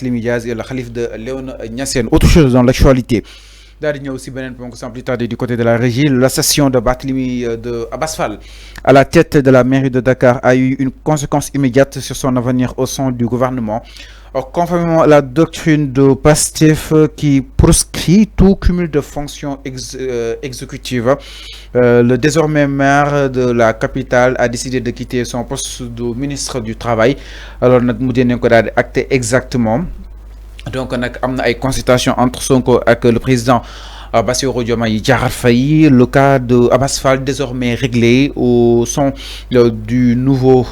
Barthélémy Diaz et le khalife de Léona Niassène. Autre chose dans l'actualité. D'ailleurs, aussi sans plus tarder du côté de la régie, la session de Barthélémy de Abass Fall à la tête de la mairie de Dakar a eu une conséquence immédiate sur son avenir au sein du gouvernement. Conformément à la doctrine de Pastef qui proscrit tout cumul de fonctions exécutives, le désormais maire de la capitale a décidé de quitter son poste de ministre du Travail. Alors, nous avons acté exactement. Donc, on a une consultation entre Sonko et le président Bassirou Diomaye Diakhar Faye. Le cas de Abass Fall désormais réglé au sein du nouveau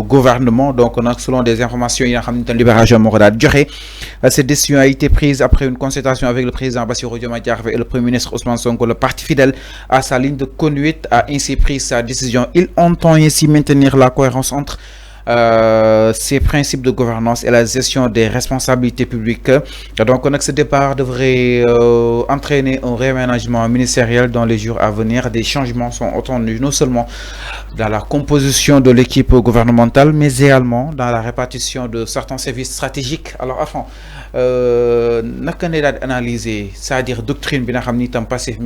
gouvernement. Donc, selon des informations, il y a une libération morale. Cette décision a été prise après une consultation avec le président Bassirou Diomaye Diakhar Faye et le premier ministre Ousmane Sonko. Le parti fidèle à sa ligne de conduite a ainsi pris sa décision. Il entend ainsi maintenir la cohérence entre ces principes de gouvernance et la gestion des responsabilités publiques. Donc, ce départ devrait entraîner un réaménagement ministériel dans les jours à venir. Des changements sont attendus non seulement dans la composition de l'équipe gouvernementale, mais également dans la répartition de certains services stratégiques. Alors, enfin, analyser, c'est-à-dire doctrine, bien passif,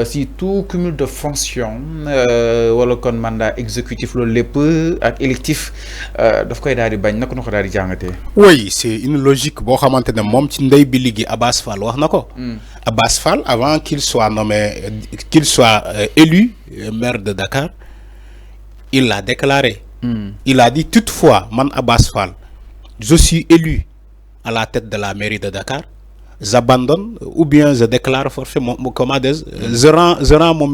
si tout cumul de fonctions wala kon mandat exécutif le lépp ak électif daf koy daal di bañ naka ko daal di jàngatee. Oui, c'est une logique boo xamante ne moom ci ndey bi liggéey Abass Fall wax na ko. Abass Fall avant qu'il soit nommé élu maire de Dakar, il l'a déclaré. Il a dit toutefois man Abass Fall, je suis élu à la tête de la mairie de Dakar. J'abandonne ou bien je déclare forfait je rends mon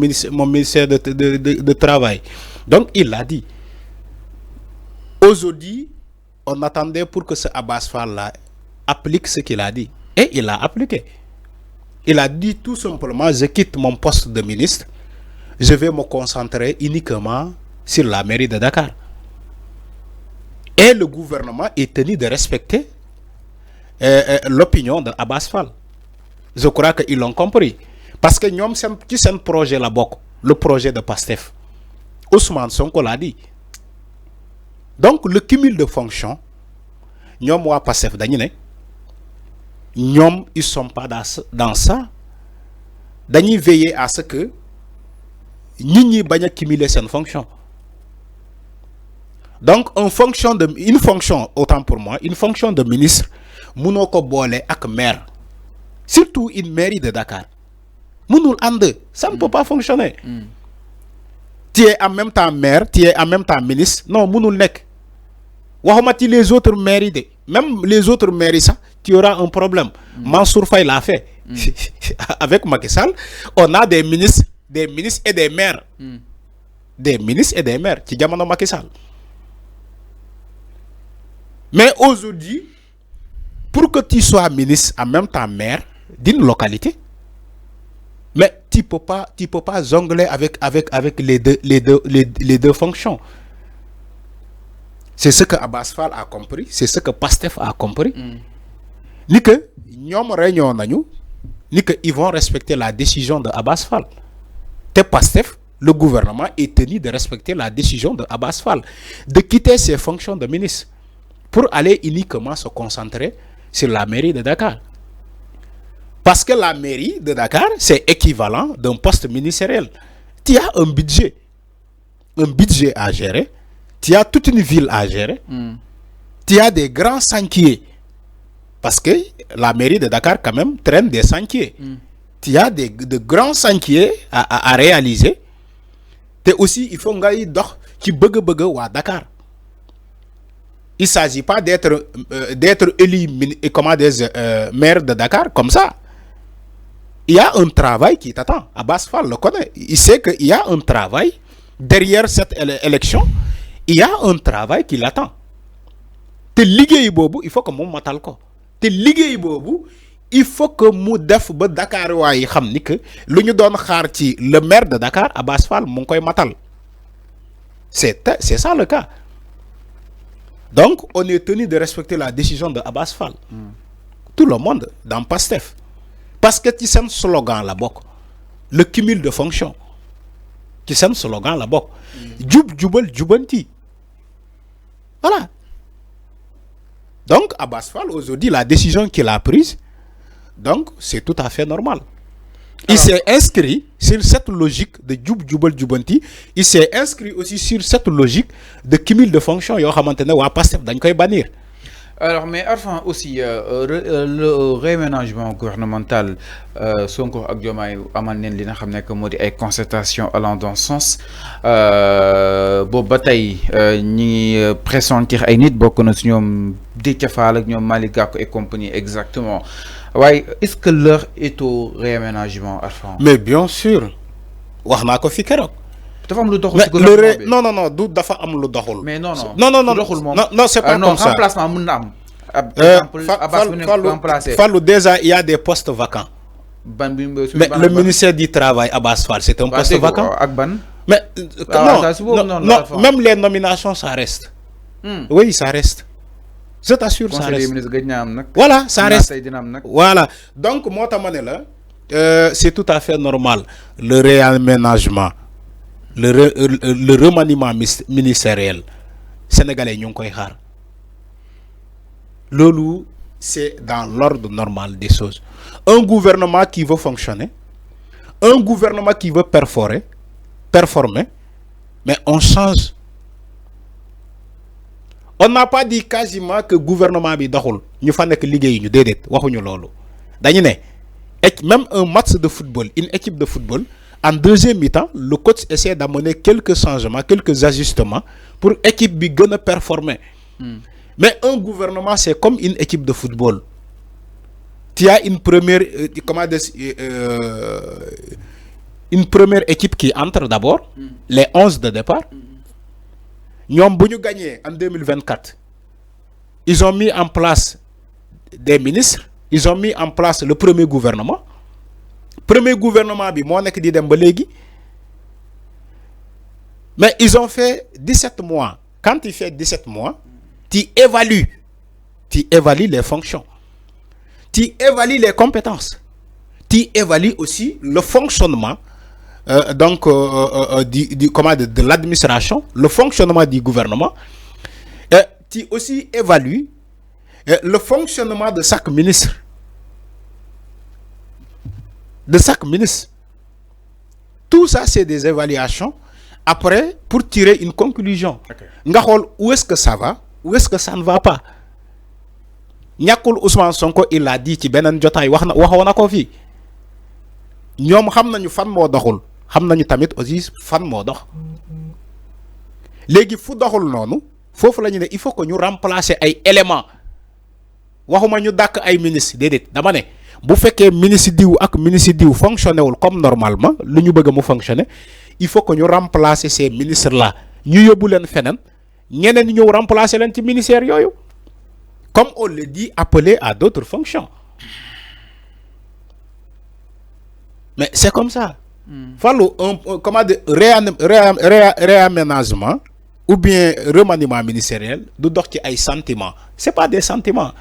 ministère de travail. Donc il a dit. Aujourd'hui, on attendait pour que ce Abass Fall là applique ce qu'il a dit. Et il a appliqué. Il a dit tout simplement, je quitte mon poste de ministre, je vais me concentrer uniquement sur la mairie de Dakar. Et le gouvernement est tenu de respecter l'opinion de Abass Fall. Je crois qu'ils l'ont compris. Parce que nous sommes un projet là-bas, le projet de Pastef. Ousmane Sonko l'a dit. Donc, le cumul de fonctions, nous sommes Pastef, ils ne sont pas dans ça. Nous veiller à ce que nous ne pas cumuler cette fonction. Donc, une fonction, autant pour moi, une fonction de ministre, Mounoko bolé ak maire, surtout une mairie de Dakar. Mounoul ande, ça ne peut pas fonctionner. Tu es en même temps maire, tu es en même temps ministre. Non, Mounoul nek. Wahamati les autres mairies, même les autres mairies, ça, tu auras un problème. Mansour Faye l'a fait. Avec Macky Sall, on a des ministres et des maires. Des ministres et des maires. Qui diamant Macky Sall. Mais aujourd'hui, pour que tu sois ministre en même temps maire d'une localité, mais tu peux pas jongler avec les deux fonctions. C'est ce que Abass Fall a compris, c'est ce que Pastef a compris. Ni que ñom réunion nañu, ni que ils vont respecter la décision de Abass Fall. Te Pastef, le gouvernement est tenu de respecter la décision de Abass Fall de quitter ses fonctions de ministre pour aller uniquement se concentrer sur la mairie de Dakar. Parce que la mairie de Dakar, c'est équivalent d'un poste ministériel. Tu as un budget à gérer, tu as toute une ville à gérer, tu as des grands chantiers. Parce que la mairie de Dakar, quand même, traîne des chantiers. Tu as de grands chantiers à réaliser. Et aussi, il faut que tu à Dakar. Il ne s'agit pas d'être élu maire de Dakar comme ça. Il y a un travail qui t'attend. Abass Fall le connaît. Il sait qu'il y a un travail derrière cette élection. Il y a un travail qui l'attend. Te liggéey bobu, il faut que mon matal ko. Te liggéey bobu, il faut que mu def ba Dakar way xamni que luñu doon xaar ci le maire de Dakar Abass Fall mo koy matal. C'est ça le cas. Donc, on est tenu de respecter la décision de Abass Fall. Tout le monde dans Pastef. Parce que tu sais un slogan là-bas. Le cumul de fonctions. Tu sais un slogan là-bas. Djoub, djoubel, djoubanti. Voilà. Donc, Abass Fall, aujourd'hui, la décision qu'il a prise, donc, c'est tout à fait normal. Il s'est inscrit sur cette logique de Djoub Djoubal Djoubanti. Il s'est inscrit aussi sur cette logique de cumul de fonctions. Il y a Pastef dañ koy bannir. Alors, mais enfin aussi, le réaménagement gouvernemental, Sonko ak Diomaye amal neen li nga xam ne que moo di ay concertation allant dans ce sens boobu ba tey ñi pressentir ay nit bokk na si ñoom Déthié Fall ak ñoom Malick Gakou et compagnie exactement. Ouais, est-ce que l'heure est au réaménagement, Arfan? Mais bien sûr. wax naa ko fi keroog. dafa am lu doxul mais ci gouvernement bi non non non du dafa am lu doxul. mais non non non non non doxul moom non c'est pas comme ça. remplacement mën na am. exemple Abass bu nekk remplacé. Fallou déjà il y a des postes vacants. ban bi mais le ministère du travail Abass Fall c'est un poste vacant. ak ban. mais non même les nominations ça reste. Oui ça reste. Je t'assure ça reste. Voilà ça reste. Voilà donc moi c'est tout à fait normal le réaménagement le remaniement ministériel sénégalais ñu ngi koy xaar loolu c'est dans l'ordre normal des choses. Un gouvernement qui veut fonctionner, un gouvernement qui veut performer, mais on change. On n'a pas dit quasiment que le gouvernement bi doxul ñu fa nek liggéey ñu dédét waxuñu lolu dañu né même un match de football, une équipe de football en deuxième mi-temps le coach essaie d'amener quelques changements, quelques ajustements pour équipe bi gëna performer. Mais un gouvernement c'est comme une équipe de football. Tu as une première une première équipe qui entre d'abord, les 11 de départ. Nous avons gagné en 2024. Ils ont mis en place des ministres. Ils ont mis en place le premier gouvernement. Premier gouvernement, mais ils ont fait 17 mois. Quand tu fais 17 mois, tu évalues les fonctions. Tu évalues les compétences. Tu évalues aussi le fonctionnement de l'administration, le fonctionnement du gouvernement. Tu aussi évalues le fonctionnement de chaque ministre. Tout ça, c'est des évaluations. Après, pour tirer une conclusion. Où est-ce que ça va? Où est-ce que ça ne va pas? Nyakul Ousmane Sonko, il a dit ci benen jotay waxona ko fi. Ñom xamnañu fan mo doxul. Xamnañu tamit aussi fan mo dox. Légui fu doxul nonu, fofu lañu né il faut que ñu remplacer ay éléments. Waxuma ñu dak ay ministre dédét dama né bu féké ministre diw ak ministre diw fonctionné wul comme normalement, lu ñu bëgg mu fonctionner, il faut que ñu remplacer ces ministres là. Ñu yobul len fenen, ñeneen ñëw remplacer len ci ministère yoyu. Comme on le dit, appelé à d'autres fonctions. Mais c'est comme ça. Fallo réaménagement ou bien remaniement ministériel du dox ci ay sentiments. C'est pas des sentiments.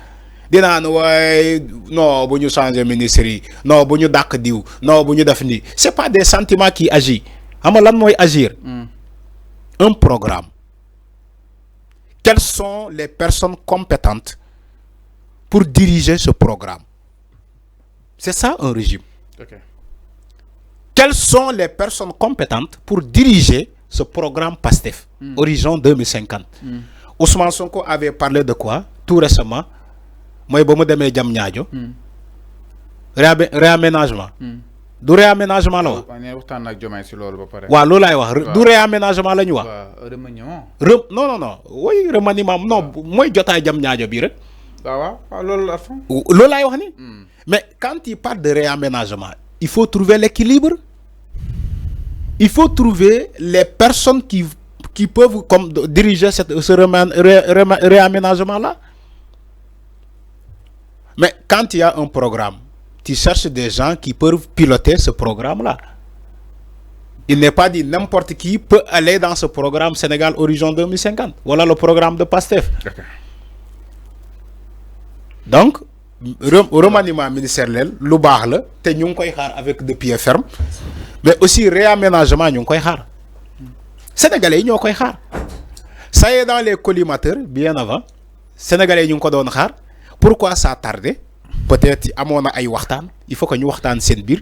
Non, bu ñu changer ministère, non, bu ñu dak diw, non, bu ñu def ni. C'est pas des sentiments qui agissent. Xam nga lan moy agir? Un programme. Quelles sont les personnes compétentes pour diriger ce programme? C'est ça un régime. Okay. Quelles sont les personnes compétentes pour diriger ce programme PASTEF, Horizon 2050? Ousmane Sonko avait parlé de quoi tout récemment? Moi, je me suis dit réaménagement. Du réaménagement là. Wa lo lay wax du réaménagement lañu wax. Remaniement. Non non oui remaniement non moy jotay jam ñaajo bi rek. Lo lay wax ni. Mais quand il parle de réaménagement, il faut trouver l'équilibre. Il faut trouver les personnes qui peuvent comme diriger ce réaménagement là. Mais quand il y a un programme, tu cherches des gens qui peuvent piloter ce programme-là. Il n'est pas dit n'importe qui peut aller dans ce programme Sénégal Horizon 2050. Voilà le programme de PASTEF. Okay. Donc, remaniement ministériel, le bar là, te ñu koy xaar avec de pied ferme, mais aussi réaménagement ñu koy xaar. Sénégalais ñoo koy xaar. Ça y est dans les collimateurs bien avant. sénégalais ñu ngi ko doon xaar pourquoi ça tardé peut-être amoon na ay waxtaan il faut que ñu waxtaan seen biir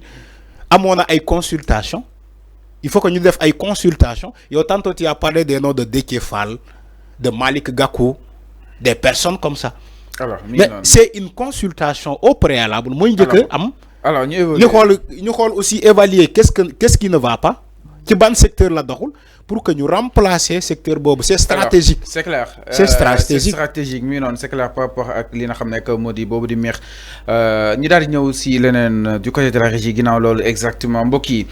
amoon na ay consultation il faut que ñu def ay consultation yow tantôt tu as parlé des noms de Déthié Fall de Malick Gakou des personnes comme ça. Alors, mais c'est une consultation au préalable mooy njëkk am. alors ñu xool aussi évaluer qu'est-ce qui ne va pas ci ban secteur la doxul pour que ñu remplacer secteur boobu c'est stratégique. C'est clair c'est stratégique c'est stratégique mi non c'est clair par rapport ak li nga xam ne que moo di boobu di meex ñi daal di ñëw si leneen du côté de la régie ginnaaw loolu exactement mbokk yi.